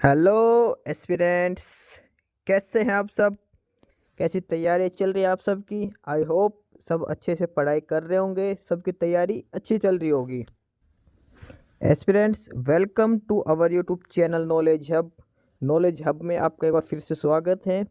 Hello aspirants. कैसे हैं आप सब? कैसी तैयारी चल रही है आप सबकी? आई होप सब अच्छे से पढ़ाई कर रहे होंगे, सबकी तैयारी अच्छी चल रही होगी। Aspirants, welcome to our YouTube channel knowledge hub. Knowledge hub में आपका एक बार फिर से स्वागत है।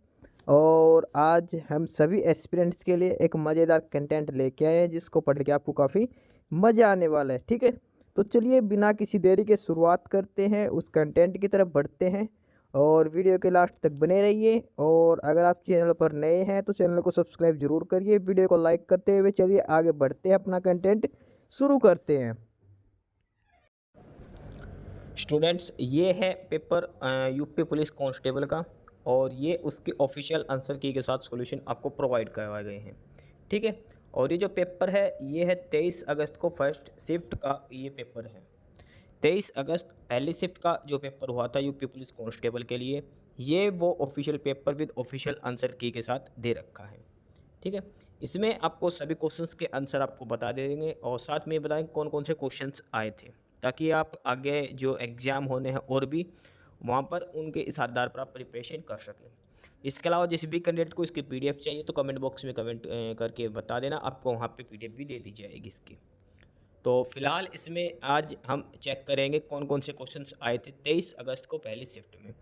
और आज हम सभी एस्पिरेंट्स के लिए एक मज़ेदार कंटेंट लेके आए हैं जिसको पढ़ के आपको काफ़ी मज़ा आने वाला है। ठीक है, तो चलिए बिना किसी देरी के शुरुआत करते हैं, उस कंटेंट की तरफ बढ़ते हैं। और वीडियो के लास्ट तक बने रहिए। और अगर आप चैनल पर नए हैं तो चैनल को सब्सक्राइब जरूर करिए। वीडियो को लाइक करते हुए चलिए आगे बढ़ते हैं, अपना कंटेंट शुरू करते हैं। स्टूडेंट्स, ये है पेपर यूपी पुलिस कांस्टेबल का। और ये उसके ऑफिशियल आंसर की के साथ सॉल्यूशन आपको प्रोवाइड करवाए गए हैं। ठीक है। और ये जो पेपर है ये है 23 अगस्त को फर्स्ट शिफ्ट का ये पेपर है। 23 अगस्त पहली शिफ्ट का जो पेपर हुआ था यूपी पुलिस कांस्टेबल के लिए, ये वो official paper with official answer की के साथ दे रखा है। ठीक है। इसमें आपको सभी क्वेश्चंस के आंसर आपको बता देंगे और साथ में बताएंगे कौन कौन से क्वेश्चंस आए थे, ताकि आप आगे जो एग्ज़ाम होने हैं और भी वहाँ पर उनके इस आधार पर आप प्रिपरेशन कर सकें। इसके अलावा जिस भी कैंडिडेट को इसकी पीडीएफ चाहिए तो कमेंट बॉक्स में कमेंट करके बता देना, आपको वहाँ पे पीडीएफ भी दे दी जाएगी इसकी। तो फिलहाल इसमें आज हम चेक करेंगे कौन कौन से क्वेश्चंस आए थे 23 अगस्त को पहली शिफ्ट में।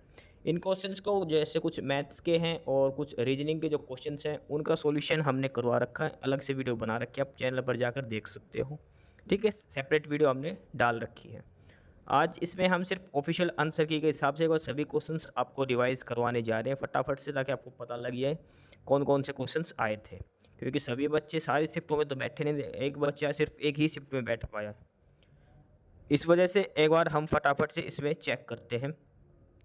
इन क्वेश्चंस को जैसे कुछ मैथ्स के हैं और कुछ रीजनिंग के जो क्वेश्चंस हैं उनका सॉल्यूशन हमने करवा रखा है, अलग से वीडियो बना रखी है, आप चैनल पर जाकर देख सकते हो। ठीक है, सेपरेट वीडियो हमने डाल रखी है। आज इसमें हम सिर्फ ऑफिशियल आंसर की के हिसाब से और सभी क्वेश्चंस आपको रिवाइज करवाने जा रहे हैं फटाफट से, ताकि आपको पता लग जाए कौन कौन से क्वेश्चंस आए थे। क्योंकि सभी बच्चे सारी शिफ्टों में तो बैठे नहीं, एक बच्चा सिर्फ एक ही शिफ्ट में बैठ पाया। इस वजह से एक बार हम फटाफट से इसमें चेक करते हैं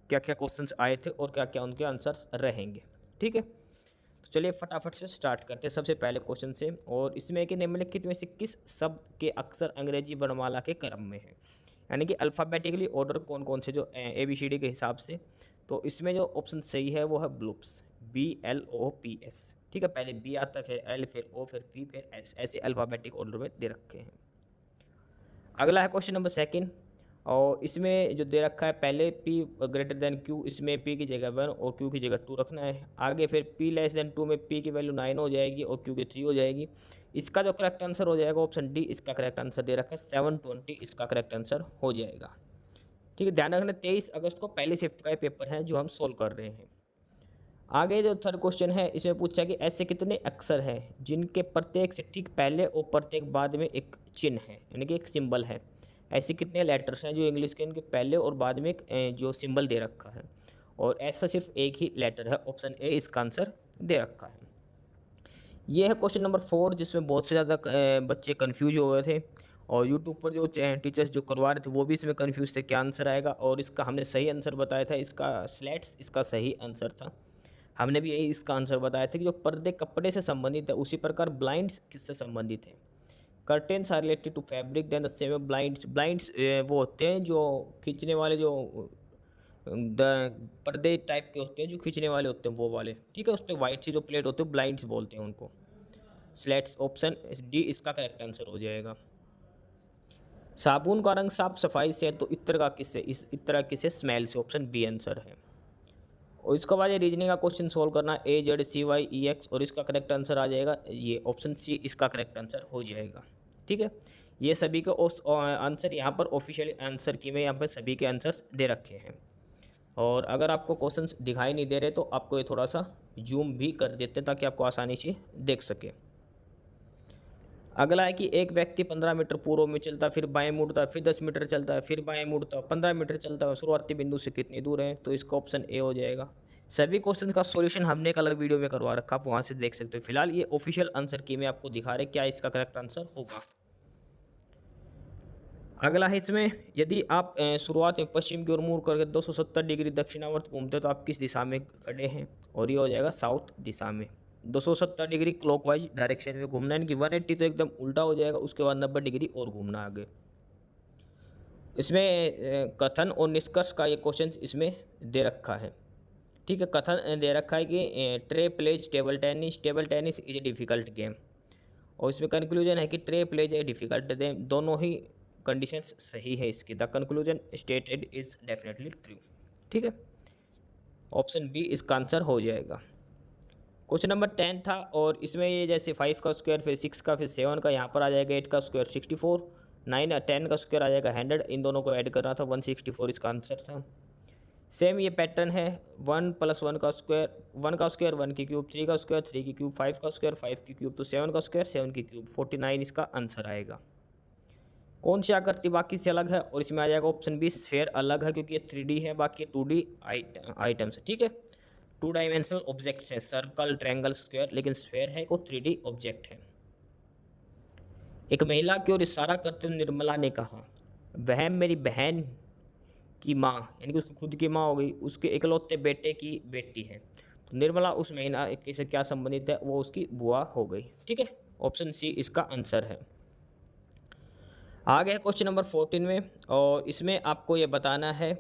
क्या क्या क्वेश्चंस आए थे और क्या क्या उनके आंसर्स रहेंगे। ठीक है, तो चलिए फटाफट से स्टार्ट करते हैं सबसे पहले क्वेश्चन से। और इसमें कि निम्नलिखित में से किस शब्द के अक्षर अंग्रेजी वर्णमाला के क्रम में है, यानी कि अल्फ़ाबेटिकली ऑर्डर कौन कौन से जो ABCD के हिसाब से। तो इसमें जो ऑप्शन सही है वो है ब्लूप्स, BLOPS। ठीक है, पहले बी आता है, फिर एल, फिर ओ, फिर पी, फिर एस, ऐसे अल्फ़ाबेटिक ऑर्डर में दे रखे हैं। अगला है क्वेश्चन नंबर सेकंड। और इसमें जो दे रखा है पहले P ग्रेटर देन Q, इसमें P की जगह 1 और Q की जगह 2 रखना है। आगे फिर P लेस देन 2 में P की वैल्यू 9 हो जाएगी और Q की 3 हो जाएगी। इसका जो करेक्ट आंसर हो जाएगा ऑप्शन डी, इसका करेक्ट आंसर दे रखा है 720, इसका करेक्ट आंसर हो जाएगा। ठीक है, ध्यान रखना 23 अगस्त को पहली शिफ्ट का ये पेपर है जो हम सोल्व कर रहे हैं। आगे जो थर्ड क्वेश्चन है इसमें पूछा कि ऐसे कितने अक्षर हैं जिनके प्रत्येक से ठीक पहले और प्रत्येक बाद में एक चिन्ह है, यानी कि एक सिंबल है। ऐसे कितने लेटर्स हैं जो इंग्लिश के इनके पहले और बाद में एक जो सिंबल दे रखा है, और ऐसा सिर्फ एक ही लेटर है, ऑप्शन ए इसका आंसर दे रखा है। ये है क्वेश्चन नंबर 4, जिसमें बहुत से ज़्यादा बच्चे कन्फ्यूज हो गए थे। और यूट्यूब पर जो टीचर्स जो करवा रहे थे वो भी इसमें कन्फ्यूज थे क्या आंसर आएगा, और इसका हमने सही आंसर बताया था, इसका स्लेट्स इसका सही आंसर था। हमने भी यही इसका आंसर बताया था कि जो पर्दे कपड़े से संबंधित है, उसी प्रकार ब्लाइंड्स किससे संबंधित है। Curtains are related to fabric, then the same blinds. Blinds वो होते हैं जो खींचने वाले, जो द पर्दे टाइप के होते हैं जो खींचने वाले होते हैं वो वाले। ठीक है, उस पर वाइट सी जो प्लेट होती है ब्लाइंड्स बोलते हैं उनको। स्लेट्स, ऑप्शन डी इसका करेक्ट आंसर हो जाएगा। साबुन का रंग साफ सफाई से है तो इत्र का किससे, इस इत्र किससे, स्मेल से, ऑप्शन बी आंसर है। और इसके बाद ये रीजनिंग का क्वेश्चन सोल्व करना, AZCYEX, और इसका करेक्ट आंसर आ जाएगा ये ऑप्शन सी, इसका करेक्ट आंसर हो जाएगा। ठीक है, ये सभी के आंसर यहाँ पर ऑफिशियल आंसर की में यहाँ पर सभी के आंसर्स दे रखे हैं। और अगर आपको क्वेश्चंस दिखाई नहीं दे रहे तो आपको ये थोड़ा सा जूम भी कर देते हैं ताकि आपको आसानी से देख सके। अगला है कि एक व्यक्ति 15 मीटर पूर्व में चलता, फिर बाएं मुड़ता, फिर 10 मीटर चलता है, फिर बाएं मुड़ता, 15 मीटर चलता है, शुरुआती बिंदु से कितनी दूर है, तो इसका ऑप्शन ए हो जाएगा। सभी क्वेश्चन का सॉल्यूशन हमने एक अलग वीडियो में करवा रखा, आप वहाँ से देख सकते हो। फिलहाल ये ऑफिशियल आंसर की में आपको दिखा रहे क्या इसका करेक्ट आंसर होगा। अगला है इसमें, यदि आप शुरुआत में पश्चिम की ओर मुड़ करके 270 डिग्री दक्षिणावर्त घूमते तो आप किस दिशा में खड़े हैं, और ये हो जाएगा साउथ दिशा में। 270 डिग्री क्लॉकवाइज डायरेक्शन में घूमना, यानी कि 180 तो एकदम उल्टा हो जाएगा, उसके बाद 90 डिग्री और घूमना आगे। इसमें कथन और निष्कर्ष का ये क्वेश्चन इसमें दे रखा है। ठीक है, कथन दे रखा है कि tray plays table tennis, table tennis is a difficult game. और इसमें कंक्लूजन है कि tray plays a difficult game, दोनों ही कंडीशंस सही है इसकी। The conclusion stated is definitely true. ठीक है, ऑप्शन बी इसका आंसर हो जाएगा। क्वेश्चन नंबर 10 था और इसमें ये जैसे 5 का स्क्वायर फिर 6 का फिर 7 का, यहाँ पर आ जाएगा 8 का स्क्वायर 64, 9 10 का स्क्वायर आ जाएगा 100, इन दोनों को ऐड करना था 164 इसका आंसर था। सेम ये पैटर्न है 1 + 1 का स्क्वायर 1 का स्क्वायर 1 की क्यूब 3 का स्क्वायर 3 की क्यूब 5 का स्क्वायर 5 की क्यूब तो 7 का स्क्वायर 7 की क्यूब 49 इसका आंसर आएगा। कौन सी आकृति बाकी से अलग है, और इसमें आ जाएगा ऑप्शन बी स्फेयर अलग है क्योंकि ये 3D है, बाकी 2D आइटम्स है। ठीक है, 2 डायमेंशनल ऑब्जेक्ट्स हैं, सर्कल ट्रायंगल स्क्वायर, लेकिन स्फेयर है को 3D ऑब्जेक्ट है। एक महिला की ओर इशारा करते हुए निर्मला ने कहा, वह मेरी बहन की माँ, यानी कि उसकी खुद की माँ हो गई, उसके इकलौते बेटे की बेटी है। तो निर्मला उस महिला से क्या संबंधित है, वो उसकी बुआ हो गई। ठीक है, ऑप्शन सी इसका आंसर है। आगे है क्वेश्चन नंबर 14 में, और इसमें आपको ये बताना है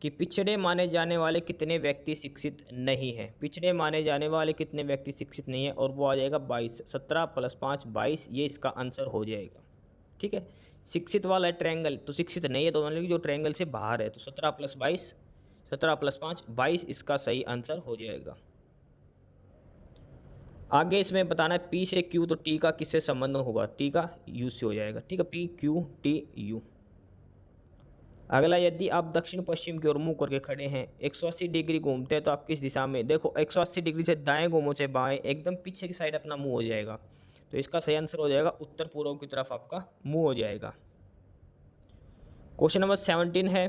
कि पिछड़े माने जाने वाले कितने व्यक्ति शिक्षित नहीं हैं। पिछड़े माने जाने वाले कितने व्यक्ति शिक्षित नहीं हैं, और वो आ जाएगा 22, 17 + 5 22, ये इसका आंसर हो जाएगा। ठीक है, शिक्षित वाला है ट्रायंगल, तो शिक्षित नहीं है तो मतलब जो ट्रायंगल से बाहर है, तो 17 + 22 17 + 5 22 इसका सही आंसर हो जाएगा। आगे इसमें बताना है पी से क्यू, तो टी का किससे संबंध होगा, टी का यू से हो जाएगा। ठीक है, पी क्यू टी यू। अगला, यदि आप दक्षिण पश्चिम की ओर मुंह करके खड़े हैं, 180 डिग्री घूमते हैं, तो आप किस दिशा में, देखो 180 डिग्री से दाएं घूमो चाहे बाएं, एकदम पीछे की साइड अपना मुंह हो जाएगा, तो इसका सही आंसर हो जाएगा उत्तर पूर्व की तरफ आपका मुंह हो जाएगा। क्वेश्चन नंबर 17 है,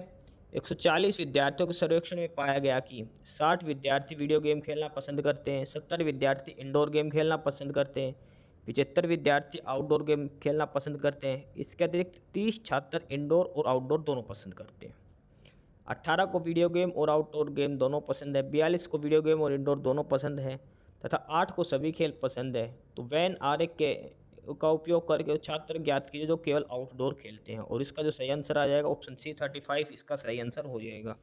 140 विद्यार्थियों के सर्वेक्षण में पाया गया कि 60 विद्यार्थी वीडियो गेम खेलना पसंद करते हैं, 70 विद्यार्थी इंडोर गेम खेलना पसंद करते हैं, 75 विद्यार्थी आउटडोर गेम खेलना पसंद करते हैं। इसके अतिरिक्त 30 छात्र इंडोर और आउटडोर दोनों पसंद करते हैं। 18 को वीडियो गेम और आउटडोर गेम दोनों पसंद है, 42 को वीडियो गेम और इंडोर दोनों पसंद है, तथा 8 को सभी खेल पसंद है। तो वेन आरेख का उपयोग करके छात्र ज्ञात कीजिए जो केवल आउटडोर खेलते हैं, और इसका जो सही आंसर आ जाएगा ऑप्शन सी 35 इसका सही आंसर हो जाएगा।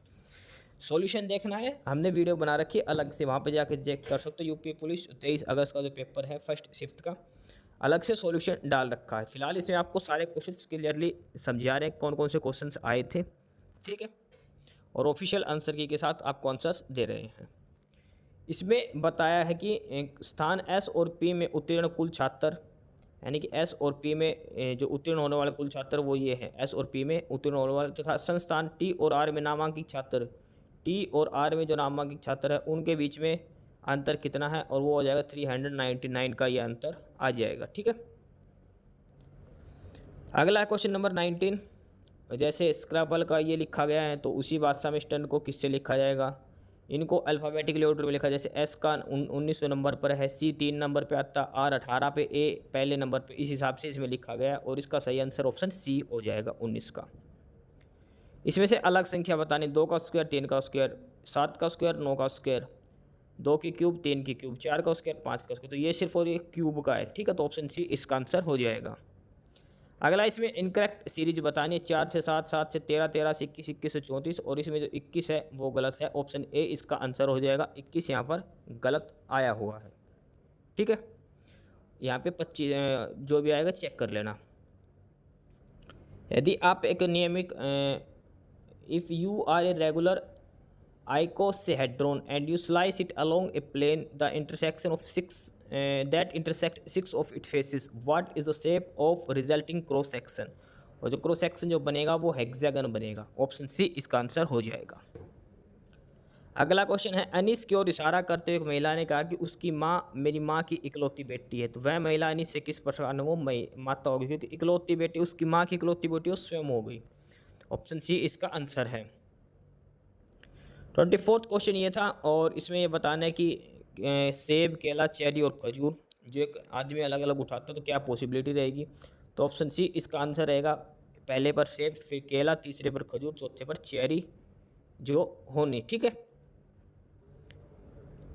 सॉल्यूशन देखना है, हमने वीडियो बना रखी है अलग से, वहाँ पे जाके चेक कर सकते हो। यूपी पुलिस 23 अगस्त का जो पेपर है फर्स्ट शिफ्ट का, अलग से सॉल्यूशन डाल रखा है। फिलहाल इसमें आपको सारे क्वेश्चंस क्लियरली समझा रहे हैं कौन कौन से क्वेश्चंस आए थे। ठीक है, और ऑफिशियल आंसर की के साथ आपको आंसर्स दे रहे हैं। इसमें बताया है कि स्थान एस और पी में उत्तीर्ण कुल छात्र, यानी कि एस और पी में जो उत्तीर्ण होने वाले कुल छात्र वो ये हैं, एस और पी में उत्तीर्ण होने वाले, तथा संस्थान टी और आर में नामांकित छात्र, टी और आर में जो नामांकित छात्र है उनके बीच में अंतर कितना है, और वो हो जाएगा 399 का ये अंतर आ जाएगा। ठीक है, अगला क्वेश्चन नंबर 19, जैसे स्क्रैबल का ये लिखा गया है, तो उसी बादशाह मिस्टर को किससे लिखा जाएगा, इनको अल्फ़ाबेटिकली ऑर्डर में लिखा, जैसे एस का 1900 नंबर पर है, सी 3 नंबर पे आता, आर 18 पे, ए पहले नंबर पे, इस हिसाब से इसमें लिखा गया है, और इसका सही आंसर ऑप्शन सी हो जाएगा 19 का। इसमें से अलग संख्या बतानी, 2 का स्क्वायर 3 का स्क्वायर 7 का स्क्वायर 9 का स्क्वायर 2 की क्यूब 3 की क्यूब 4 का स्क्वायर 5 का स्क्वायर, तो ये सिर्फ और ये क्यूब का है। ठीक है, तो ऑप्शन सी इसका आंसर हो जाएगा। अगला, इसमें इनकरेक्ट सीरीज बतानी है, 4 से 7 7 से 13 13 से 21 21 से 34, और इसमें जो 21 है वो गलत है, ऑप्शन ए इसका आंसर हो जाएगा। 21 यहाँ पर गलत आया हुआ है। ठीक है, यहाँ पे 25 जो भी आएगा चेक कर लेना। यदि आप एक नियमित if you are a regular icosahedron and you slice it along a plane, the intersection of that intersect 6 of its faces, what is the shape of resulting cross section, और जो क्रॉस सेक्शन जो बनेगा वो hexagon बनेगा, option C इसका answer हो जाएगा। अगला क्वेश्चन है, अनीस की ओर इशारा करते हुए एक महिला ने कहा कि उसकी माँ मेरी माँ की इकलौती बेटी है, तो वह महिला अनीस से किस प्रकार वो माता होगी, क्योंकि इकलौती बेटी उसकी माँ की इकलौती बेटी वो स्वयं हो गई, ऑप्शन सी इसका आंसर है। 24वां क्वेश्चन ये था, और इसमें ये बताना है कि सेब केला चेरी और खजूर जो एक आदमी अलग अलग उठाता है तो क्या पॉसिबिलिटी रहेगी, तो ऑप्शन सी इसका आंसर रहेगा। पहले पर सेब, फिर केला, तीसरे पर खजूर, चौथे पर चेरी जो होनी। ठीक है,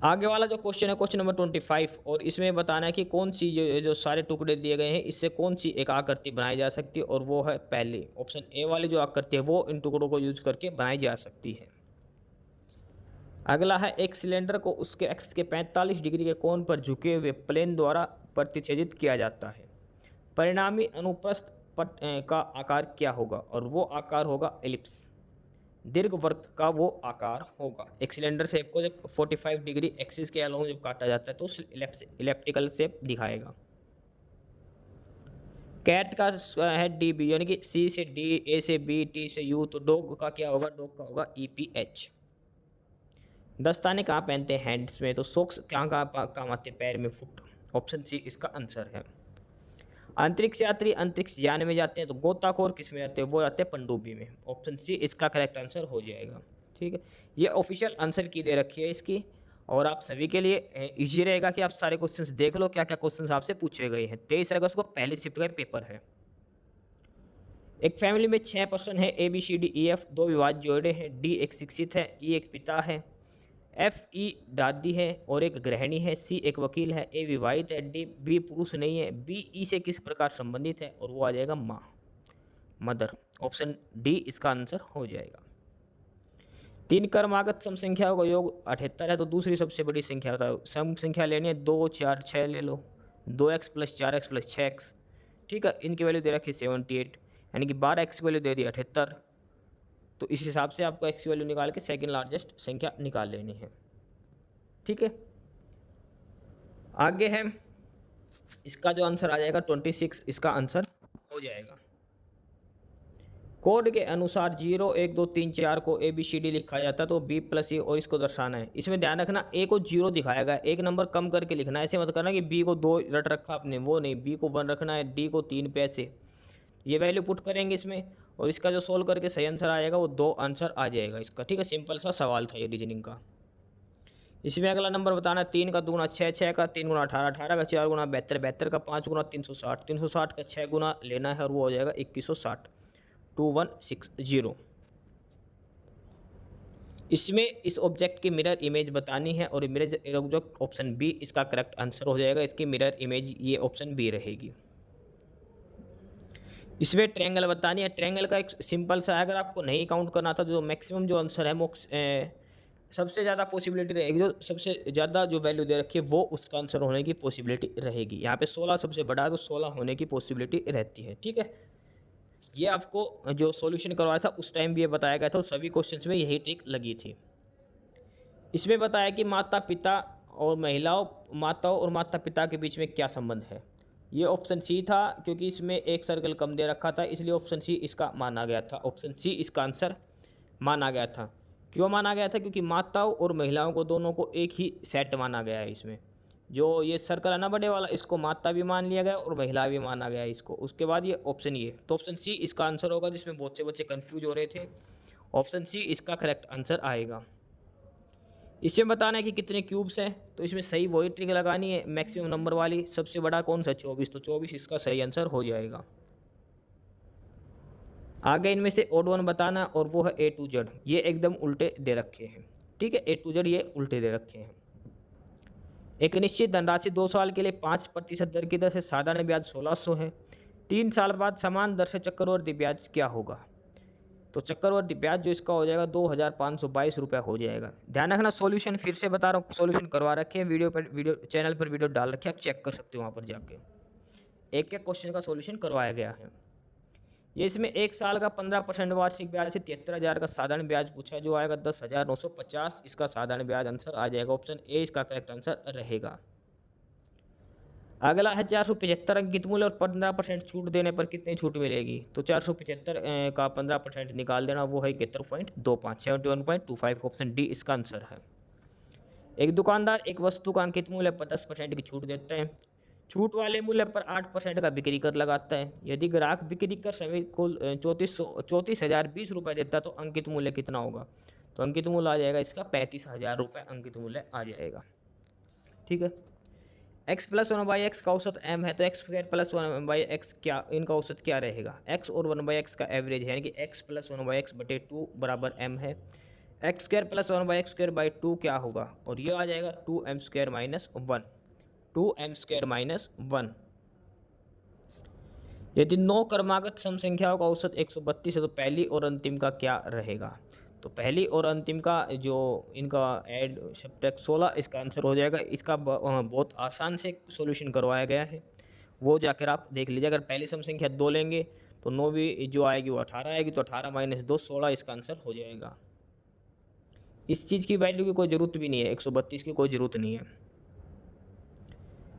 आगे वाला जो क्वेश्चन है क्वेश्चन नंबर 25, और इसमें बताना है कि कौन सी जो सारे टुकड़े दिए गए हैं इससे कौन सी एक आकृति बनाई जा सकती है, और वो है पहले ऑप्शन ए वाली जो आकृति है वो इन टुकड़ों को यूज करके बनाई जा सकती है। अगला है, एक सिलेंडर को उसके एक्स के 45 डिग्री के कोण पर झुके हुए प्लेन द्वारा प्रतिच्छेदित किया जाता है, परिणामी अनुप्रस्थ पट का आकार क्या होगा, और वो आकार होगा एलिप्स। दीर्घवृत्त का वो आकार होगा। एक सिलेंडर शेप को जब 45 डिग्री एक्सिस के अलोंग जब काटा जाता है तो इलेप्टिकल शेप दिखाएगा। कैट का है डी बी, यानी कि सी से डी, ए से बी, टी से यू। तो डॉग का क्या होगा? डॉग का होगा ई पी एच। दस्ताने कहाँ पहनते हैं? हैंड्स में। तो सॉक्स कहाँ कहाँ काम आते हैं? पैर में, फुट। ऑप्शन सी इसका आंसर है। अंतरिक्ष यात्री अंतरिक्ष यान में जाते हैं, तो गोताखोर किस में जाते हैं? वो जाते हैं पनडुब्बी में। ऑप्शन सी इसका करेक्ट आंसर हो जाएगा। ठीक है, ये ऑफिशियल आंसर की दे रखी है इसकी, और आप सभी के लिए इजी रहेगा कि आप सारे क्वेश्चंस देख लो क्या क्या क्वेश्चंस आपसे पूछे गए हैं। 23 अगस्त को पहली शिफ्ट का पेपर है। एक फैमिली में 6 पर्सन है, A B C D E F. 2 विवाहित जोड़े हैं, डी एक शिक्षित है, ई एक पिता है, एफ ई दादी है और एक गृहिणी है, सी एक वकील है, ए विवाहित है, डी बी पुरुष नहीं है, बी ई से किस प्रकार संबंधित है, और वो आ जाएगा माँ, मदर। ऑप्शन डी इसका आंसर हो जाएगा। 3 क्रमागत सम संख्याओं का योग 78 है, तो दूसरी सबसे बड़ी संख्या बताओ। सम संख्या लेनी है 2, 4, 6 ले लो। 2x + 4x + 6x। ठीक है, इनकी वैल्यू दे रखी है 78, यानी कि 12x की वैल्यू दे दी 78। तो इस हिसाब से आपको x की वैल्यू निकाल के सेकंड लार्जेस्ट संख्या निकाल लेनी है। ठीक है, आगे है इसका जो आंसर आ जाएगा 26 इसका आंसर हो जाएगा। कोड के अनुसार 0, 1, 2, 3, 4 को ए बी सी डी लिखा जाता है, तो बी प्लस ए और इसको दर्शाना है। इसमें ध्यान रखना ए को 0 दिखाया गया, एक नंबर कम करके लिखना है। ऐसे मत करना कि बी को 2 रट रखा आपने, वो नहीं। बी को 1 रखना है, डी को 3 पे ऐसे। ये वैल्यू पुट करेंगे इसमें, और इसका जो सोल्व करके सही आंसर आएगा वो 2 आंसर आ जाएगा इसका। ठीक है, सिंपल सा सवाल था ये रीजनिंग का। इसमें अगला नंबर बताना है 3 का 2 गुना 6, 6 का 3 गुना 18, 18 का 4 गुना 72, 72 का 5 गुना 360, 360 का 6 गुना लेना है, और वो हो जाएगा 2160, 2160। इसमें इस ऑब्जेक्ट की मिरर इमेज बतानी है, और मिरर ऑब्जेक्ट ऑप्शन बी इसका करेक्ट आंसर हो जाएगा। इसकी मिरर इमेज ये ऑप्शन बी रहेगी। इसमें ट्रायंगल बतानी है। ट्रायंगल का एक सिंपल सा है, अगर आपको नहीं काउंट करना था, जो मैक्सिमम जो आंसर है वो सबसे ज़्यादा पॉसिबिलिटी रहेगी, जो सबसे ज़्यादा जो वैल्यू दे रखी है वो उसका आंसर होने की पॉसिबिलिटी रहेगी। यहाँ पे 16 सबसे बड़ा है, तो 16 होने की पॉसिबिलिटी रहती है। ठीक है, ये आपको जो सॉल्यूशन करवाया था उस टाइम भी ये बताया गया था, और सभी क्वेश्चंस में यही ट्रिक लगी थी। इसमें बताया कि माताओं और माता पिता के बीच में क्या संबंध है। ये ऑप्शन सी था, क्योंकि इसमें एक सर्कल कम दे रखा था, इसलिए ऑप्शन सी इसका माना गया था। ऑप्शन सी इसका आंसर माना गया था। क्यों माना गया था? क्योंकि माताओं और महिलाओं को दोनों को एक ही सेट माना गया है। इसमें जो ये सर्कल है ना बड़े वाला, इसको माता भी मान लिया गया और महिला भी माना गया है इसको। उसके बाद ये ऑप्शन ये, तो ऑप्शन सी इसका आंसर होगा, जिसमें बहुत से बच्चे कंफ्यूज हो रहे थे। ऑप्शन सी इसका करेक्ट आंसर आएगा। इसमें बताना है कि कितने क्यूब्स हैं, तो इसमें सही वही ट्रिक लगानी है, मैक्सिमम नंबर वाली। सबसे बड़ा कौन सा? 24, तो 24 इसका सही आंसर हो जाएगा। आगे इनमें से ओड वन बताना, और वो है ए टू जेड। ये एकदम उल्टे दे रखे हैं। ठीक है, ए टू जेड ये उल्टे दे रखे हैं। एक निश्चित धनराशि 2 साल के लिए 5% दर की दर से साधारण ब्याज 1600 है। 3 साल बाद समान दर से चक्रवृद्धि ब्याज क्या होगा? तो चक्रवृद्धि ब्याज जो इसका हो जाएगा 2522 रुपये हो जाएगा। ध्यान रखना, सॉल्यूशन फिर से बता रहा हूँ, सॉल्यूशन करवा रखे हैं वीडियो चैनल पर, वीडियो डाल रखे हैं, आप चेक कर सकते हो वहाँ पर जाके। एक एक क्वेश्चन का सॉल्यूशन करवाया गया है। ये इसमें 1 साल का 15% वार्षिक ब्याज से 73,000 का साधारण ब्याज पूछा, जो आएगा 10,950 इसका साधारण ब्याज आंसर आ जाएगा। ऑप्शन ए इसका करेक्ट आंसर रहेगा। अगला है 475 अंकित मूल्य और 15% छूट देने पर कितनी छूट मिलेगी? तो 475 का 15% निकाल देना, वो है 71.25, 71.25। ऑप्शन डी इसका आंसर है। एक दुकानदार एक वस्तु का अंकित मूल्य पर 10% की छूट देता है। छूट वाले मूल्य पर 8% का बिक्री कर लगाता है। यदि ग्राहक बिक्री कर समय कुल 34,020 रुपये देता है, तो अंकित मूल्य कितना होगा? तो अंकित मूल्य आ जाएगा इसका 35,000 रुपये अंकित मूल्य आ जाएगा। ठीक है, x + 1/x का औसत m है, तो x² + 1/x क्या, इनका औसत क्या रहेगा? x और 1/x का एवरेज है, यानी कि x + 1/x/2 बराबर m है। x² + 1/x² 2 क्या होगा? और ये आ जाएगा 2m² - 1, 2m² - 1। यदि 9 क्रमागत सम संख्याओं का औसत 132 है, तो पहली और अंतिम का क्या रहेगा? तो पहली और अंतिम का जो इनका ऐड सब्ट्रैक्ट 16 इसका आंसर हो जाएगा। इसका बहुत आसान से सॉल्यूशन करवाया गया है, वो जाकर आप देख लीजिए। अगर पहली सम संख्या 2 लेंगे तो 9वीं जो आएगी वो 18 आएगी, तो 18 माइनस 2 16 इसका आंसर हो जाएगा। इस चीज़ की वैल्यू की कोई ज़रूरत भी नहीं है, 132 की कोई ज़रूरत नहीं है।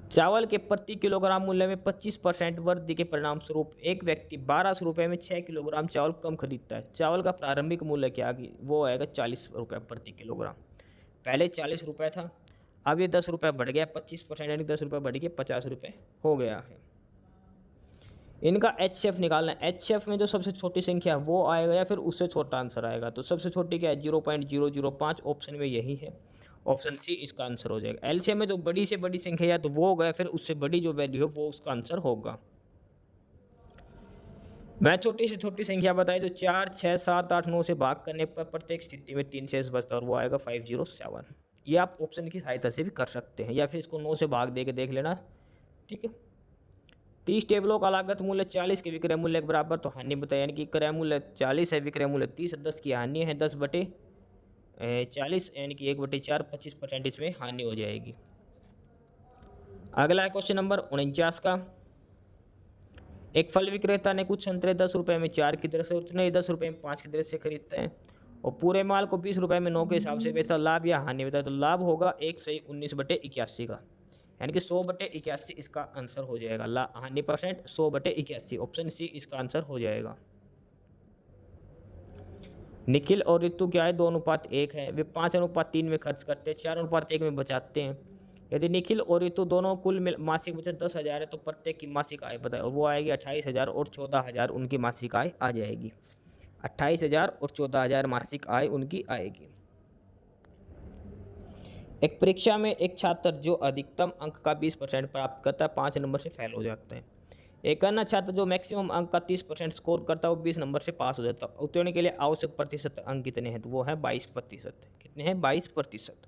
चावल के प्रति किलोग्राम मूल्य में 25% वृद्धि के परिणाम स्वरूप एक व्यक्ति 1200 रुपये में 6 किलोग्राम चावल कम खरीदता है। चावल का प्रारंभिक मूल्य क्या आगे वो आएगा 40 रुपये प्रति किलोग्राम। पहले 40 रुपये था, अब ये 10 रुपये बढ़ गया, 25% यानी 10 रुपये बढ़ के 50 रुपये हो गया है। इनका HCF निकालना है। HCF में जो सबसे छोटी संख्या है वो आएगा या फिर उससे छोटा आंसर आएगा। तो सबसे छोटी क्या है 0.005, ऑप्शन में यही है, ऑप्शन सी इसका आंसर हो जाएगा। LCM में जो बड़ी से बड़ी संख्या है तो वो होगा, फिर उससे बड़ी जो वैल्यू है वो उसका आंसर होगा। मैं छोटी से छोटी संख्या बताई तो 4, 6, 7, 8, 9 से भाग करने पर प्रत्येक स्थिति में 3 शेष बचता है और वो आएगा 507। ये आप ऑप्शन की सहायता से भी कर सकते हैं या फिर इसको 9 से भाग दे के देख लेना, ठीक है। 30 टेबलों का लागत मूल्य 40 के विक्रय मूल्य के बराबर, तो हानि बताया, यानी कि क्रय मूल्य 40 है, विक्रय मूल्य 30 है, 10 की हानि है, 10/40 यानी कि 1/4, 25% इसमें हानि हो जाएगी। अगला है क्वेश्चन नंबर 49 का। एक फल विक्रेता ने कुछ संतरे 10 रुपये में 4 की दर से, उसने 10 रुपये में 5 की दर से खरीदते हैं और पूरे माल को 20 रुपये में 9 के हिसाब से बेचता। लाभ या हानि बताया, तो लाभ होगा 1 सही 19/81 का, यानी कि 100/81 इसका आंसर हो जाएगा। हानि परसेंट 100/81, ऑप्शन सी इसका आंसर हो जाएगा। निखिल और रितु क्या है 2:1 है, वे 5:3 में खर्च करते हैं, 4:1 में बचाते हैं। यदि निखिल और रितु दोनों कुल मासिक बचत 10,000 है तो प्रत्येक की मासिक आय बताए, और वो आएगी 28,000 और 14,000 उनकी मासिक आय आ जाएगी। 28,000 और 14,000 मासिक आय उनकी आएगी। एक परीक्षा में एक छात्र जो अधिकतम अंक का 20% प्राप्त करता है 5 नंबर से फेल हो जाता है। एक अन्य छात्र जो मैक्सिमम अंक का 30% स्कोर करता है वो 20 नंबर से पास हो जाता है। उत्तीर्ण के लिए आवश्यक प्रतिशत अंक कितने हैं, तो वो है 22%। कितने हैं 22%।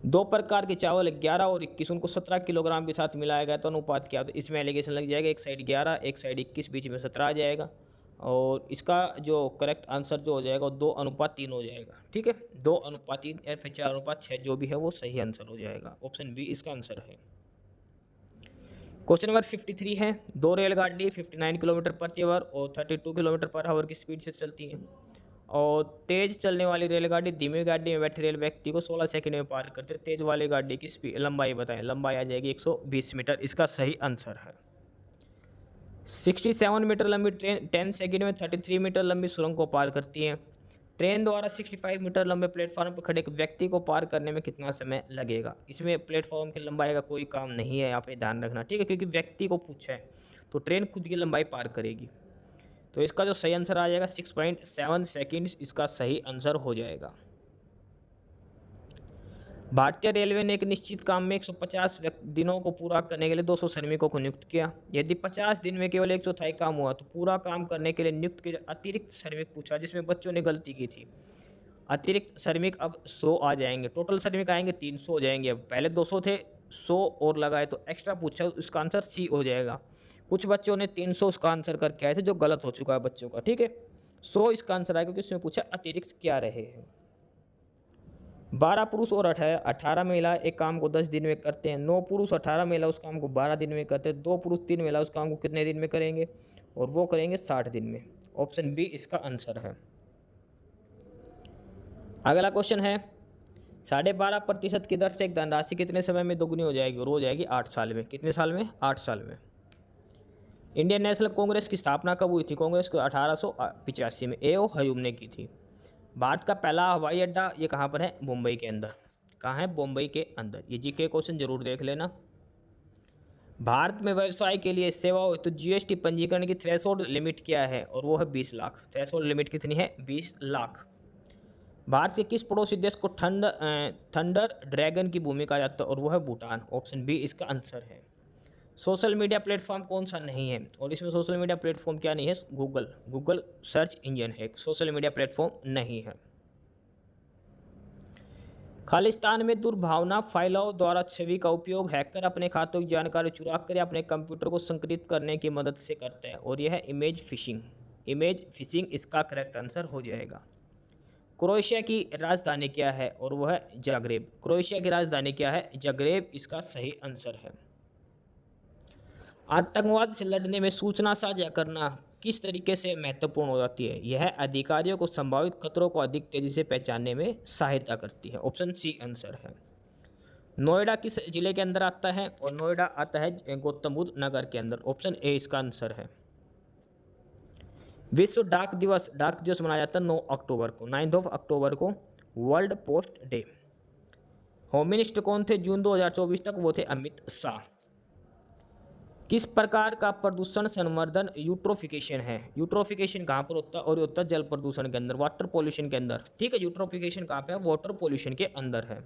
2 प्रकार के चावल 11 और 21 उनको 17 किलोग्राम के साथ मिलाया गया तो अनुपात क्या, तो इसमें एलिगेशन लग जाएगा, एक साइड 11 एक साइड 21 बीच में 17 आ जाएगा और इसका जो करेक्ट आंसर जो हो जाएगा वो 2:3 हो जाएगा, ठीक है। 2:3 या फिर 4:6 जो भी है वो सही आंसर हो जाएगा, ऑप्शन बी इसका आंसर है। क्वेश्चन नंबर 53 है। 2 रेलगाड़ी 59 किलोमीटर प्रति आवर और 32 किलोमीटर पर आवर की स्पीड से चलती है और तेज चलने वाली रेलगाड़ी धीमी गाड़ी में बैठे रेल व्यक्ति को 16 सेकंड में पार करते। तेज वाली गाड़ी की लंबाई बताएं, लंबाई आ जाएगी 120 मीटर, इसका सही आंसर है। 67 मीटर लंबी ट्रेन 10 सेकंड में 33 मीटर लंबी सुरंग को पार करती है। ट्रेन द्वारा 65 मीटर लंबे प्लेटफॉर्म पर खड़े एक व्यक्ति को पार करने में कितना समय लगेगा। इसमें प्लेटफॉर्म की लंबाई का कोई काम नहीं है, यहाँ पे ध्यान रखना, ठीक है, क्योंकि व्यक्ति को पूछा है तो ट्रेन खुद की लंबाई पार करेगी। तो इसका जो सही आंसर आ जाएगा 6.7 सेकेंड्स इसका सही आंसर हो जाएगा। भारतीय रेलवे ने एक निश्चित काम में 150 दिनों को पूरा करने के लिए 200 श्रमिकों को नियुक्त किया। यदि 50 दिन में केवल 1/4 काम हुआ तो पूरा काम करने के लिए नियुक्त किए अतिरिक्त श्रमिक पूछा, जिसमें बच्चों ने गलती की थी। अतिरिक्त श्रमिक अब 100 आ जाएंगे, टोटल श्रमिक आएंगे 300 हो जाएंगे। अब पहले 200 थे, 100 और लगाए तो एक्स्ट्रा पूछा, उसका आंसर सी हो जाएगा। कुछ बच्चों ने 300 उसका आंसर करके आए थे जो गलत हो चुका है बच्चों का, ठीक है। 100 इसका आंसर आएगा क्योंकि इसमें पूछा अतिरिक्त क्या रहे हैं। 12 पुरुष और 18 महिला एक काम को 10 दिन में करते हैं। 9 पुरुष 18 महिला उस काम को 12 दिन में करते हैं। 2 पुरुष 3 महिला उस काम को कितने दिन में करेंगे, और वो करेंगे 60 दिन में। ऑप्शन बी इसका आंसर है। अगला क्वेश्चन है 12.5% की दर से एक धनराशि कितने समय में दोगुनी हो जाएगी, और हो जाएगी 8 साल में। कितने साल में, 8 साल में। इंडियन नेशनल कांग्रेस की स्थापना कब हुई थी, कांग्रेस को 1885 में ए ओ हयूम ने की थी। भारत का पहला हवाई अड्डा ये कहाँ पर है, मुंबई के अंदर। कहाँ है, मुंबई के अंदर। ये जीके क्वेश्चन जरूर देख लेना। भारत में व्यवसाय के लिए सेवाओं तो जीएसटी पंजीकरण की थ्रेशोल्ड लिमिट क्या है, और वो है 20 लाख। थ्रेशोल्ड लिमिट कितनी है, 20 लाख। भारत के किस पड़ोसी देश को थंडर ड्रैगन की भूमि कहा जाता है, और वो है भूटान। ऑप्शन बी इसका आंसर है। सोशल मीडिया प्लेटफॉर्म कौन सा नहीं है, और इसमें सोशल मीडिया प्लेटफॉर्म क्या नहीं है, गूगल सर्च इंजन है, सोशल मीडिया प्लेटफॉर्म नहीं है। खालिस्तान में दुर्भावना फाइलों द्वारा छवि का उपयोग हैकर अपने खातों की जानकारी चुरा कर अपने कंप्यूटर को संकलित करने की मदद से करते हैं, और यह है इमेज फिशिंग। इमेज फिशिंग इसका करेक्ट आंसर हो जाएगा। क्रोएशिया की राजधानी क्या है, और वह है जाग्रेब। क्रोएशिया की राजधानी क्या है, जाग्रेब इसका सही आंसर है। आतंकवाद से लड़ने में सूचना साझा करना किस तरीके से महत्वपूर्ण हो जाती है? यह अधिकारियों को संभावित खतरों को अधिक तेजी से पहचानने में सहायता करती है। ऑप्शन सी आंसर है। नोएडा किस जिले के अंदर आता है? और नोएडा आता है गौतम बुद्ध नगर के अंदर। ऑप्शन ए इसका आंसर है। विश्व डाक दिवस मनाया जाता है 9 अक्टूबर को, 9 अक्टूबर को world post day. Home minister कौन थे जून 2024 तक? वो थे अमित शाह। किस प्रकार का प्रदूषण संवर्धन यूट्रोफिकेशन है? यूट्रोफिकेशन कहाँ पर होता है? और ये होता है जल प्रदूषण के अंदर, वाटर पॉल्यूशन के अंदर। ठीक है, यूट्रोफिकेशन कहाँ पे है? वाटर पॉल्यूशन के अंदर है।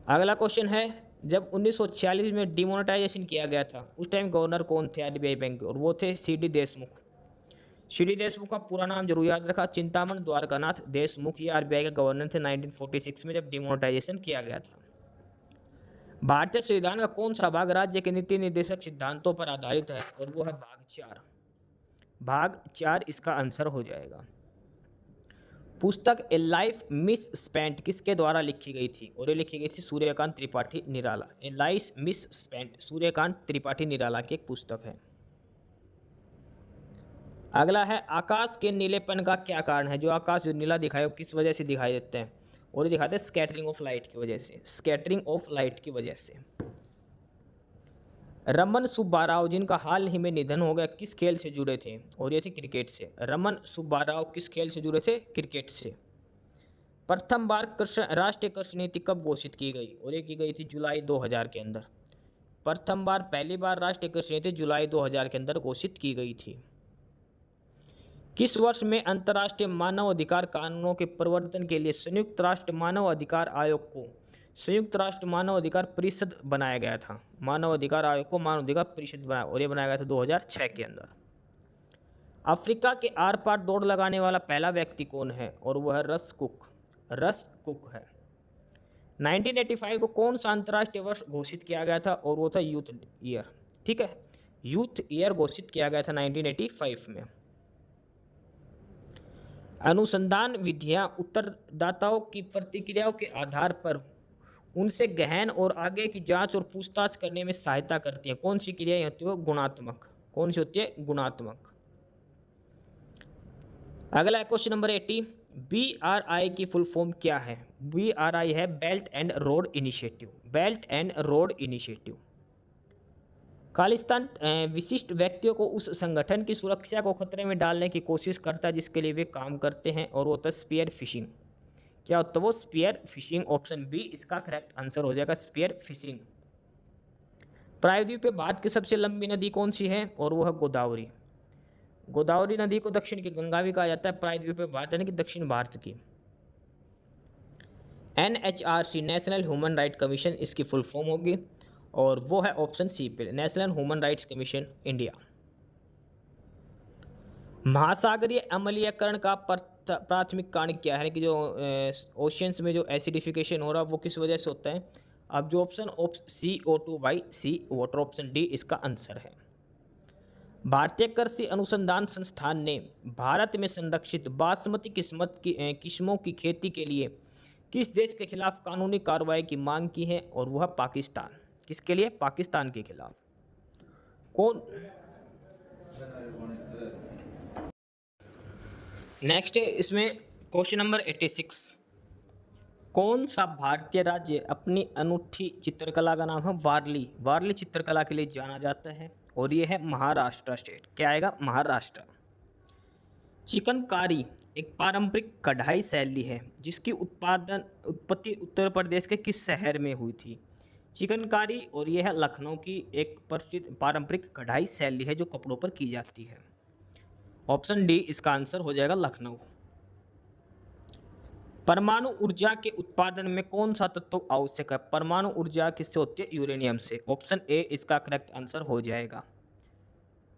अगला क्वेश्चन है, जब 1946 में डिमोनेटाइजेशन किया गया था उस टाइम गवर्नर कौन थे आरबीआई बैंक के? और वो थे सीडी देशमुख। सीडी देशमुख का पूरा नाम जरूर याद रखा, चिंतामण द्वारकानाथ देशमुख। ये आरबीआई के गवर्नर थे 1946 में जब डिमोनेटाइजेशन किया गया था। भारतीय संविधान का कौन सा भाग राज्य के नीति निर्देशक सिद्धांतों पर आधारित है? और वो है भाग 4। भाग 4 इसका आंसर हो जाएगा। पुस्तक ए लाइफ मिस स्पेंट किसके द्वारा लिखी गई थी? और ये लिखी गई थी Suryakant Tripathi Nirala. A life misspent Suryakant Tripathi Nirala की एक पुस्तक है। अगला है, आकाश के नीलेपन का क्या कारण है? जो आकाश जो नीला दिखाई वो किस वजह से दिखाई देते हैं? और ये दिखाते हैं स्कैटरिंग ऑफ लाइट की वजह से। स्कैटरिंग ऑफ लाइट की वजह से। रमन सुब्बाराव जिनका हाल ही में निधन हो गया किस खेल से जुड़े थे? और ये थे क्रिकेट से। रमन सुब्बाराव किस खेल से जुड़े थे? क्रिकेट से। प्रथम बार कृषि राष्ट्रीय कृषि नीति कब घोषित की गई? और ये की गई थी जुलाई 2000 के अंदर। प्रथम बार पहली बार राष्ट्रीय कृषि नीति जुलाई 2000 के अंदर घोषित की गई थी। किस वर्ष में अंतर्राष्ट्रीय मानव अधिकार कानूनों के प्रवर्तन के लिए संयुक्त राष्ट्र मानव अधिकार आयोग को संयुक्त राष्ट्र मानव अधिकार परिषद बनाया गया था? मानव अधिकार आयोग को मानव अधिकार परिषद बनाया, और ये बनाया गया था 2006 के अंदर। अफ्रीका के आर पार दौड़ लगाने वाला पहला व्यक्ति कौन है? और वह है रस कुक। रस कुक है। 1985 को कौन सा अंतर्राष्ट्रीय वर्ष घोषित किया गया था? और वो था यूथ ईयर। ठीक है, यूथ ईयर घोषित किया गया था 1985 में। अनुसंधान विधियां उत्तरदाताओं की प्रतिक्रियाओं के आधार पर उनसे गहन और आगे की जांच और पूछताछ करने में सहायता करती हैं। कौन सी क्रियाएं होती है? गुणात्मक। कौन सी होती है? गुणात्मक। अगला क्वेश्चन नंबर 80, BRI की फुल फॉर्म क्या है? BRI है belt and road initiative. Belt and road initiative. Khalistan विशिष्ट व्यक्तियों को उस संगठन की सुरक्षा को खतरे में डालने की कोशिश करता है जिसके लिए वे काम करते हैं, और वो होता है स्पीयर फिशिंग। क्या होता है वो? Spear phishing. ऑप्शन बी इसका करेक्ट आंसर हो जाएगा, स्पीयर फिशिंग। प्रायद्वीप पे भारत की सबसे लंबी नदी कौन सी है? और वो है गोदावरी। गोदावरी नदी को दक्षिण की गंगा भी कहा जाता है, प्रायद्वीप पे भारत यानी कि दक्षिण भारत की। NHRC national human right commission इसकी फुल फॉर्म होगी, और वो है ऑप्शन सी पे, national human rights commission India. महासागरीय अम्लीयकरण का प्राथमिक कारण क्या है? कि जो ओशियंस में जो एसिडिफिकेशन हो रहा है वो किस वजह से होता है? अब जो option CO2/C water, option D इसका आंसर है। भारतीय कृषि अनुसंधान संस्थान ने भारत में संरक्षित बासमती किस्मों की खेती के लिए किस देश के खिलाफ कानूनी कार्रवाई की मांग की है? और वह पाकिस्तान। किसके लिए? पाकिस्तान के खिलाफ। कौन? नेक्स्ट है इसमें क्वेश्चन नंबर 86, कौन सा भारतीय राज्य अपनी अनूठी चित्रकला का नाम है वारली? वारली चित्रकला के लिए जाना जाता है, और ये है महाराष्ट्र स्टेट। क्या आएगा? महाराष्ट्र। चिकनकारी एक पारंपरिक कढ़ाई शैली है जिसकी उत्पत्ति उत्तर प्रदेश के किस शहर में हुई थी? चिकनकारी, और यह है लखनऊ की एक प्रसिद्ध पारंपरिक कढ़ाई शैली है जो कपड़ों पर की जाती है। ऑप्शन डी इसका आंसर हो जाएगा, लखनऊ। परमाणु ऊर्जा के उत्पादन में कौन सा तत्व आवश्यक है? परमाणु ऊर्जा किससे होती है? यूरेनियम से। ऑप्शन ए इसका करेक्ट आंसर हो जाएगा।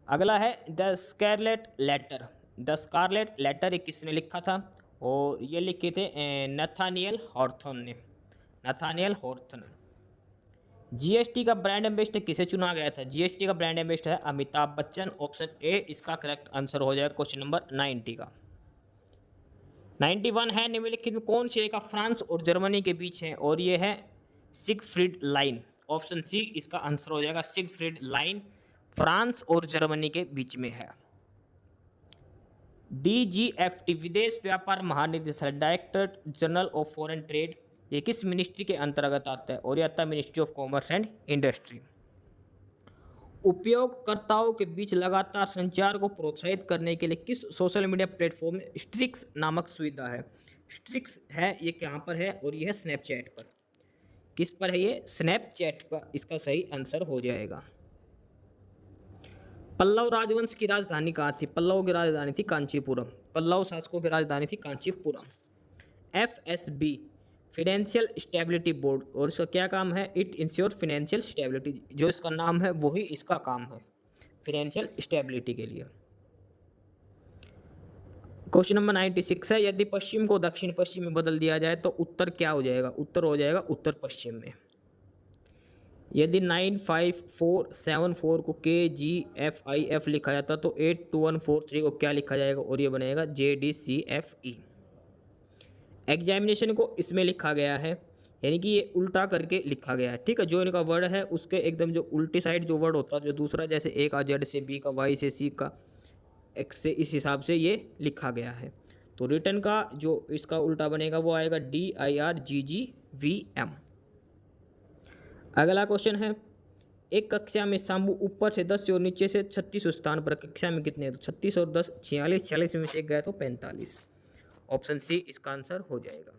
अगला है the scarlet letter. The scarlet letter किसने लिखा था? और ये लिखे थे नथानियल हॉर्थन ने। नथानियल हॉर्थन। जीएसटी का ब्रांड एम्बेसडर किसे चुना गया था? जीएसटी का ब्रांड एम्बेसडर है अमिताभ बच्चन। ऑप्शन ए इसका करेक्ट आंसर हो जाएगा क्वेश्चन नंबर 90 का। 91 है, निम्नलिखित में कौन सी रेखा फ्रांस और जर्मनी के बीच है? और ये है सिगफ्रीड लाइन। ऑप्शन सी इसका आंसर हो जाएगा सिगफ्रीड लाइन, फ्रांस और जर्मनी के बीच में है। DGFT विदेश व्यापार महानिदेशालय, director general of foreign trade, ये किस मिनिस्ट्री के अंतर्गत आता है? और ये आता है ministry of commerce and industry. उपयोगकर्ताओं के बीच लगातार संचार को प्रोत्साहित करने के लिए किस सोशल मीडिया प्लेटफॉर्म में स्ट्रिक्स नामक सुविधा है? स्ट्रिक्स है ये कहाँ पर है? और ये है स्नैपचैट पर। किस पर है ये? स्नैपचैट पर इसका सही आंसर हो जाएगा। पल्लव राजवंश की राजधानी कहाँ थी? पल्लव की राजधानी थी कांचीपुरम। पल्लव शासकों की राजधानी थी Kanchipuram. FSB financial stability board, और इसका क्या काम है? इट इंश्योर फाइनेंशियल स्टेबिलिटी, जो इसका नाम है वही इसका काम है, फाइनेंशियल स्टेबिलिटी के लिए। क्वेश्चन नंबर 96 है, यदि पश्चिम को दक्षिण पश्चिम में बदल दिया जाए तो उत्तर क्या हो जाएगा? उत्तर हो जाएगा उत्तर पश्चिम में। यदि 95474 को KGFIF लिखा जाता तो 82143 को क्या लिखा जाएगा? और ये बनेगा JDCFE। एग्जामिनेशन को इसमें लिखा गया है, यानी कि ये उल्टा करके लिखा गया है, ठीक है। जो इनका वर्ड है उसके एकदम जो उल्टी साइड जो वर्ड होता है, जो दूसरा जैसे ए का Z से, B का Y से, C का X से, इस हिसाब से ये लिखा गया है। तो रिटर्न का जो इसका उल्टा बनेगा वो आएगा DIRGGVM। अगला क्वेश्चन है, एक कक्षा में शाम्बू ऊपर से 10 और नीचे से 36 स्थान पर, कक्षा में कितने हैं? तो 36 और 10 46, 46 में से एक गया तो 45। ऑप्शन सी इसका आंसर हो जाएगा।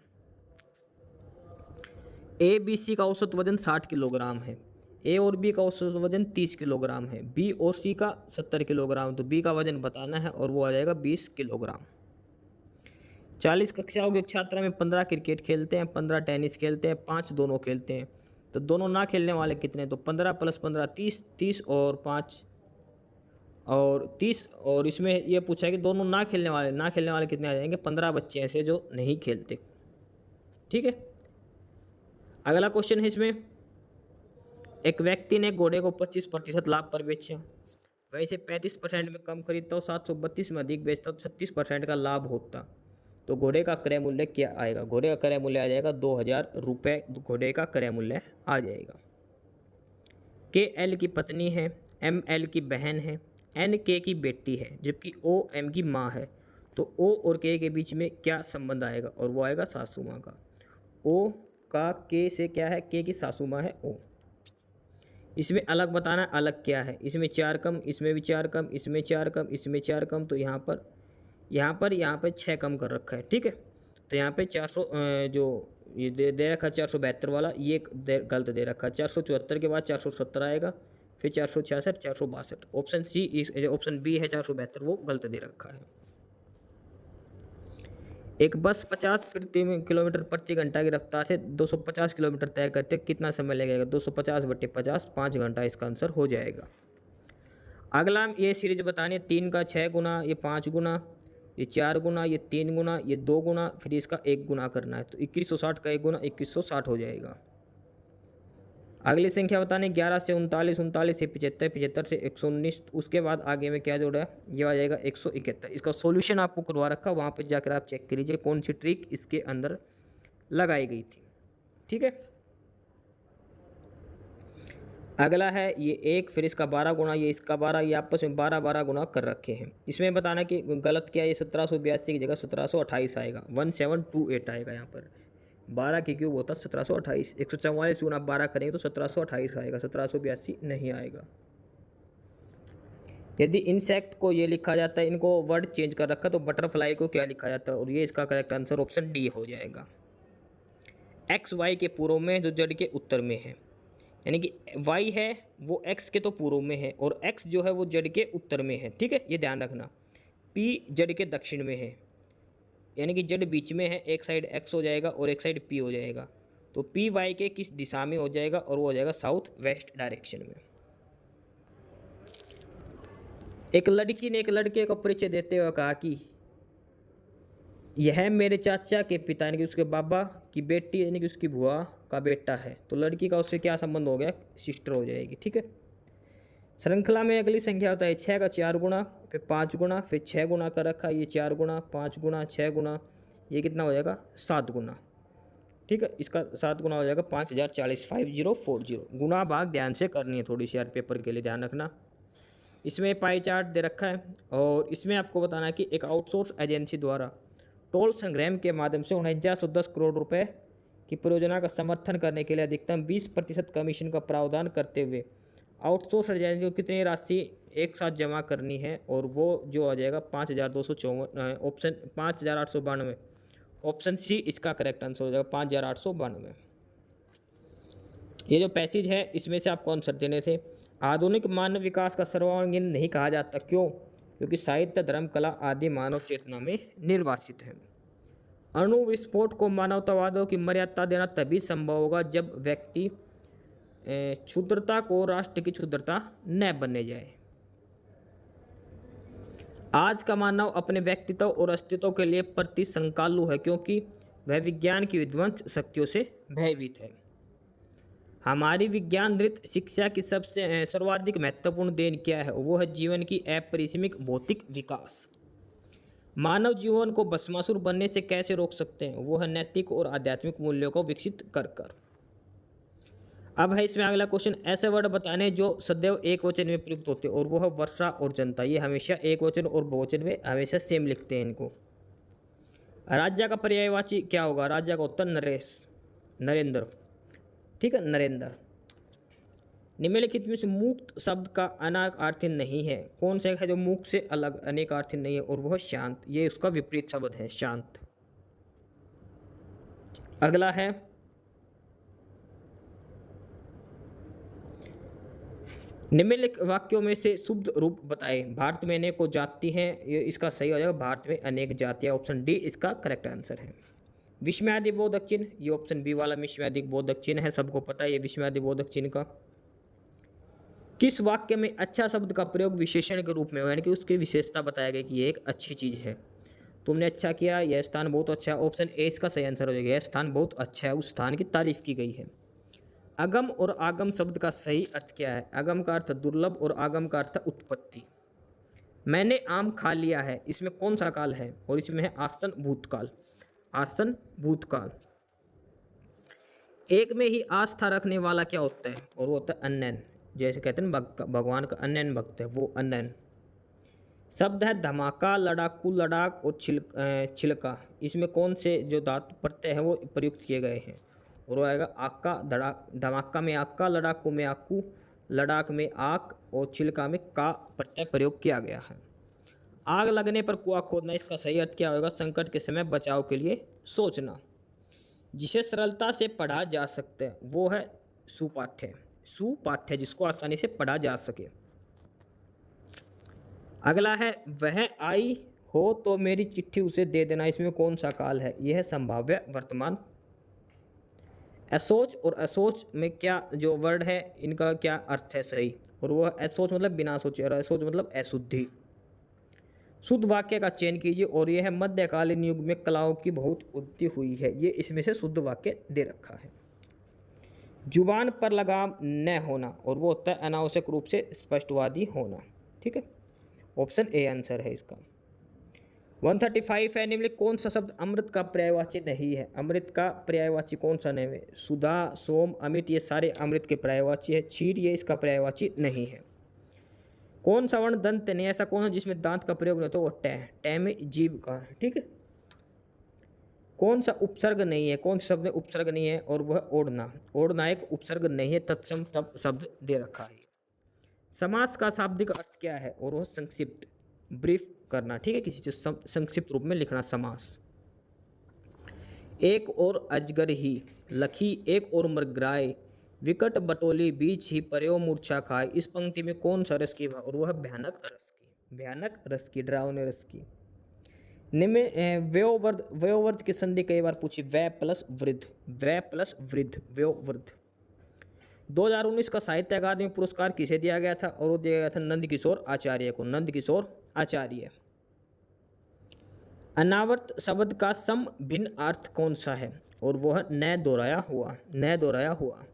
ABC का औसत वजन 60 किलोग्राम है, A और B का औसत वजन 30 किलोग्राम है, B और C का 70 किलोग्राम, तो B का वजन बताना है और वो आ जाएगा 20 किलोग्राम। 40 कक्षाओं के छात्र में 15 क्रिकेट खेलते हैं, 15 टेनिस खेलते हैं, 5 दोनों खेलते हैं, तो दोनों ना खेलने वाले कितने? तो 15 + 15 30, 30 और 5 और 30, और इसमें यह पूछा है कि दोनों ना खेलने वाले कितने आ जाएंगे? 15 बच्चे ऐसे जो नहीं खेलते, ठीक है। अगला क्वेश्चन है इसमें, एक व्यक्ति ने घोड़े को 25% लाभ पर बेचा, वहीं से 35% में कम खरीदता हो, 732 में अधिक बेचता हो, 36% का लाभ होता, तो घोड़े का क्रय मूल्य क्या आएगा? घोड़े का क्रय मूल्य आ जाएगा 2000 रुपये, घोड़े का क्रय मूल्य आ जाएगा। KL की पत्नी है, ML की बहन है, NK की बेटी है, जबकि OM की माँ है, तो O और K के बीच में क्या संबंध आएगा? और वो आएगा सासू माँ का। O का K से क्या है? K की सासू माँ है O। इसमें अलग बताना, अलग क्या है? इसमें 4 कम, इसमें भी 4 कम, इसमें 4 कम, इसमें 4 कम, तो यहाँ पर 6 कम कर रखा है, ठीक है। तो यहाँ पे 400 जो ये दे रखा 472 वाला, ये गलत दे रखा है। 474 के बाद 470 आएगा, फिर 466, 462। ऑप्शन सी, ऑप्शन बी है 472, वो गलत दे रखा है। एक बस 50 किलोमीटर प्रति घंटा की रफ्तार से 250 किलोमीटर तय करते कितना समय लगेगा? 250/50, 5 घंटा इसका आंसर हो जाएगा। अगला ये सीरीज बतानी है, 3 का 6 गुना, ये 5 गुना, ये 4 गुना, ये 3 गुना, ये 2 गुना, फिर इसका 1 गुना करना है, तो 2160 का 1 गुना 2160 हो जाएगा। अगली संख्या बताने 11 से 39, 39 से 75, 75 से 119, उसके बाद आगे में क्या जोड़ा है? ये आ जाएगा 171। इसका सॉल्यूशन आपको करवा रखा, वहाँ पर जाकर आप चेक कर लीजिए कौन सी ट्रिक इसके अंदर लगाई गई थी, ठीक है। अगला है ये 1, फिर इसका 12 गुना, ये इसका 12, ये आपस में 12 गुना कर रखे हैं। इसमें बताना कि गलत क्या है, ये 1782 की जगह 1728 आएगा, 1728 आएगा। यहाँ पर 12 की क्यूब होता 1728, 144 गुना 12 करेंगे तो 1728 आएगा, 1782 नहीं आएगा। यदि इंसेक्ट को ये लिखा जाता है, इनको वर्ड चेंज कर रखा, तो बटरफ्लाई को क्या लिखा जाता है? और ये इसका करेक्ट आंसर ऑप्शन डी हो जाएगा। एक्स वाई के पूर्व में जो जड़ के उत्तर में है, यानी कि y है वो x के तो पूर्व में है और x जो है वो z के उत्तर में है, ठीक है, ये ध्यान रखना। p z के दक्षिण में है, यानी कि z बीच में है, एक साइड x हो जाएगा और एक साइड p हो जाएगा, तो p y के किस दिशा में हो जाएगा? और वो हो जाएगा साउथ वेस्ट डायरेक्शन में। एक लड़की ने एक लड़के को परिचय देते हुए कहा कि यह मेरे चाचा के पिता यानी कि उसके बाबा की बेटी यानी कि उसकी बुआ का बेटा है, तो लड़की का उससे क्या संबंध हो गया? सिस्टर हो जाएगी, ठीक है। श्रृंखला में अगली संख्या होता है 6 का 4 गुना, फिर 5 गुना, फिर 6 गुना कर रखा, ये 4 गुना, 5 गुना, 6 गुना, ये कितना हो जाएगा? 7 गुना, ठीक है, इसका 7 गुना हो जाएगा 5040, 5040। गुना भाग ध्यान से करनी है थोड़ी सी यार, पेपर के लिए ध्यान रखना। इसमें पाई चार्ट दे रखा है और इसमें आपको बताना है कि एक आउटसोर्स एजेंसी द्वारा टोल संग्रह के माध्यम से 4910 करोड़ रुपए की परियोजना का समर्थन करने के लिए अधिकतम 20% कमीशन का प्रावधान करते हुए आउटसोर्स एजेंसी को कितनी राशि एक साथ जमा करनी है, और वो जो आ जाएगा 5254, ऑप्शन 5892। ऑप्शन सी इसका करेक्ट आंसर हो जाएगा 5892। ये जो पैसेज है इसमें से आपको आंसर देने थे। आधुनिक मानव विकास का सर्वांगीण नहीं कहा जाता, क्यों? क्योंकि साहित्य, धर्म, कला आदि मानव चेतना में निर्वासित है। अणु विस्फोट को मानवतावादों की मर्यादा देना तभी संभव होगा जब व्यक्ति क्षुद्रता को राष्ट्र की क्षुद्रता न बनने जाए। आज का मानव अपने व्यक्तित्व और अस्तित्व के लिए प्रति संकालु है, क्योंकि वह विज्ञान की विध्वंस शक्तियों से भयभीत है। हमारी विज्ञानृत शिक्षा की सबसे सर्वाधिक महत्वपूर्ण देन क्या है? वो है जीवन की अपरिसीमित भौतिक विकास। मानव जीवन को भस्मासुर बनने से कैसे रोक सकते हैं? वो है नैतिक और आध्यात्मिक मूल्यों को विकसित कर कर। अब है इसमें अगला क्वेश्चन, ऐसे वर्ड बताने जो सदैव एक वचन में प्रयुक्त होते हैं, और वो है वर्षा और जनता। ये हमेशा एक वचन और बहुवचन में हमेशा सेम लिखते हैं इनको। राज्य का पर्यायवाची क्या होगा? राज्य का उत्तर नरेश, नरेंद्र। ठीक है, नरेंद्र। निम्नलिखित में से मुक्त शब्द का अनेकार्थी नहीं है। कौन सा है जो मुक्त से अलग अनेकार्थी नहीं है? और वह शांत, ये उसका विपरीत शब्द है, शांत। अगला है निम्नलिखित वाक्यों में से शुद्ध रूप बताए। भारत में अनेकों जाति हैं, ये इसका सही हो जाएगा भारत में अनेक जातियां। ऑप्शन डी इसका करेक्ट आंसर है। विस्मयादिबोधक बोधक चिन्ह, ये ऑप्शन बी वाला विस्मयादिबोधक बोधक चिन्ह है, सबको पता है ये विस्मयादिबोधक बोधक चिन्ह का। किस वाक्य में अच्छा शब्द का प्रयोग विशेषण के रूप में हो, यानी कि उसकी विशेषता बताया गया कि ये एक अच्छी चीज है। तुमने अच्छा किया, यह स्थान बहुत अच्छा है। ऑप्शन ए इसका सही आंसर हो जाएगा, यह स्थान बहुत अच्छा है, उस स्थान की तारीफ की गई है। अगम और आगम शब्द का सही अर्थ क्या है? अगम का अर्थ दुर्लभ और आगम का अर्थ उत्पत्ति। मैंने आम खा लिया है, इसमें कौन सा काल है? और इसमें है आसन भूतकाल, आसन भूतकाल। एक में ही आस्था रखने वाला क्या होता है? और वो होता है अन्यन। जैसे कहते हैं भगवान का अन्यन भक्त है, वो अन्यन। शब्द है धमाका, लड़ाकू, लड़ाक और छिलका। इसमें कौन से जो धातु प्रत्यय है वो प्रयुक्त किए गए हैं? और वो आएगा आका, धमाका में आका, लड़ाकू में आकू, लड़ाक में आक और छिलका में का प्रत्यय प्रयोग किया गया है। आग लगने पर कुआं खोदना, इसका सही अर्थ क्या होगा? संकट के समय बचाव के लिए सोचना। जिसे सरलता से पढ़ा जा सकता है वो है सुपाठ्य, सुपाठ्य जिसको आसानी से पढ़ा जा सके। अगला है वह आई हो तो मेरी चिट्ठी उसे दे देना, इसमें कौन सा काल है? यह है संभाव्य वर्तमान। असोच और असोच में क्या जो वर्ड है इनका क्या अर्थ है सही? और वो असोच मतलब बिना सोचे और असोच मतलब अशुद्धि। शुद्ध वाक्य का चयन कीजिए, और यह है मध्यकालीन युग में कलाओं की बहुत उन्नति हुई है, ये इसमें से शुद्ध वाक्य दे रखा है। जुबान पर लगाम न होना, और वो होता है अनावश्यक रूप से स्पष्टवादी होना। ठीक है, ऑप्शन ए आंसर है इसका। 135 है, निम्नलिखित कौन सा शब्द अमृत का पर्यायवाची नहीं है? अमृत का पर्यायवाची कौन सा नहीं है? सुधा, सोम, अमित ये सारे अमृत के पर्यायवाची है। क्षीर ये इसका पर्यायवाची नहीं है। कौन सा वर्ण दंत नहीं, ऐसा कौन है जिसमें दांत का प्रयोग नहीं होता? वो टह, टह में जीभ का। ठीक है, कौन सा उपसर्ग नहीं है? कौन सा शब्द में उपसर्ग नहीं है? और वह ओढ़ना, ओढ़ना एक उपसर्ग नहीं है, तत्सम तब शब्द दे रखा है। समास का शाब्दिक अर्थ क्या है? और वह संक्षिप्त, ब्रीफ करना। ठीक है, किसी चीज संक्षिप्त रूप में लिखना, समास। एक और अजगर ही लखी, एक और मृगराय, विकट बटोली बीच ही पर्यो मूर्छा खाए। इस पंक्ति में कौन सा रस की? और वह भयानक रस की, भयानक रस की, डरावने रस की। निम्न वयोवर्ध की संधि कई बार पूछी, वय प्लस वृद्ध, वय प्लस वृद्ध, वयोवृद्ध। 2019 का साहित्य अकादमी पुरस्कार किसे दिया गया था? और वो दिया गया था नंद किशोर आचार्य को, नंद किशोर आचार्य। अनावर्त शब्द का सम भिन्न अर्थ कौन सा है? और वह न दोहराया हुआ, न दोहराया हुआ।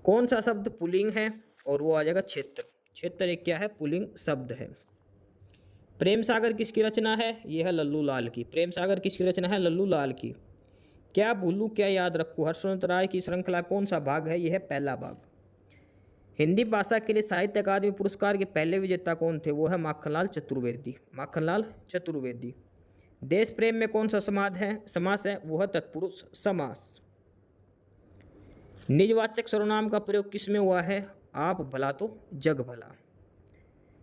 कौन सा शब्द पुल्लिंग है? और वो आ जाएगा क्षेत्र, क्षेत्र एक क्या है? पुल्लिंग शब्द है। प्रेम सागर किसकी रचना है? यह है लल्लू लाल की। प्रेम सागर किसकी रचना है? लल्लू लाल की। क्या भूलूं क्या याद रखूं, हर्षवर्धन राय की श्रृंखला कौन सा भाग है? यह है पहला भाग। हिंदी भाषा के लिए साहित्य अकादमी पुरस्कार के पहले विजेता कौन थे? वो है माखनलाल चतुर्वेदी, माखनलाल चतुर्वेदी। देश प्रेम में कौन सा समास है? वो है तत्पुरुष समास। निजवाचक सर्वनाम का प्रयोग किस में हुआ है? आप भला तो जग भला।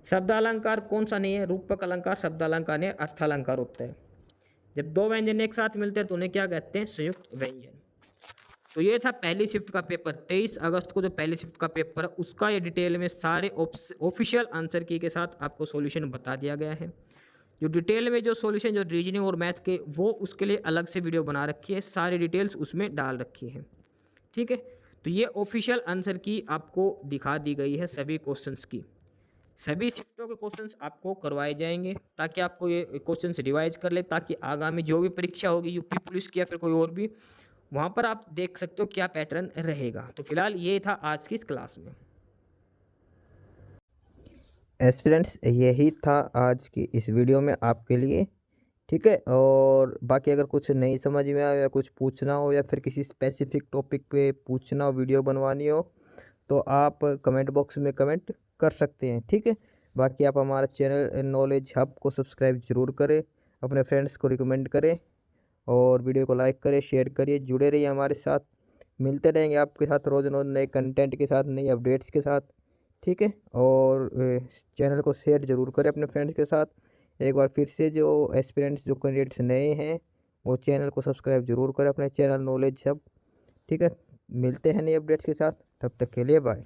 शब्दालंकार कौन सा नहीं है? रूपक अलंकार शब्दालंकार नहीं, अर्थालंकार होता है। जब दो व्यंजन एक साथ मिलते हैं तो उन्हें क्या कहते हैं? संयुक्त व्यंजन। तो ये था पहली शिफ्ट का पेपर। 23 अगस्त को जो पहली शिफ्ट का पेपर है उसका ये डिटेल में सारे ऑफिशियल आंसर की के साथ आपको सॉल्यूशन बता दिया गया है। जो डिटेल में जो सॉल्यूशन जो रीजनिंग और मैथ के, वो उसके लिए अलग से वीडियो बना रखी है, सारी डिटेल्स उसमें डाल रखी है। ठीक है, तो ये ऑफिशियल आंसर की आपको दिखा दी गई है सभी क्वेश्चंस की। सभी शिफ्टों के क्वेश्चंस आपको करवाए जाएंगे ताकि आपको ये क्वेश्चंस रिवाइज कर ले, ताकि आगामी जो भी परीक्षा होगी यूपी पुलिस की या फिर कोई और भी, वहाँ पर आप देख सकते हो क्या पैटर्न रहेगा। तो फिलहाल ये था आज की इस क्लास में। एस्पिरेंट्स यही था आज की इस वीडियो में आपके लिए। ठीक है, और बाकी अगर कुछ नहीं समझ में आया या कुछ पूछना हो या फिर किसी स्पेसिफिक टॉपिक पे पूछना हो, वीडियो बनवानी हो, तो आप कमेंट बॉक्स में कमेंट कर सकते हैं। ठीक है, बाकी आप हमारा चैनल नॉलेज हब को सब्सक्राइब ज़रूर करें, अपने फ्रेंड्स को रिकमेंड करें और वीडियो को लाइक करें, शेयर करिए, जुड़े रहिए हमारे साथ। मिलते रहेंगे आपके साथ रोज़ रोज़ नए कंटेंट के साथ, नई अपडेट्स के साथ। ठीक है, और चैनल को शेयर ज़रूर करें अपने फ्रेंड्स के साथ। एक बार फिर से जो एस्पिरेंट्स जो कैंडिडेट्स नए हैं वो चैनल को सब्सक्राइब ज़रूर करें, अपने चैनल नॉलेज हब। ठीक है, मिलते हैं नए अपडेट्स के साथ, तब तक के लिए बाय।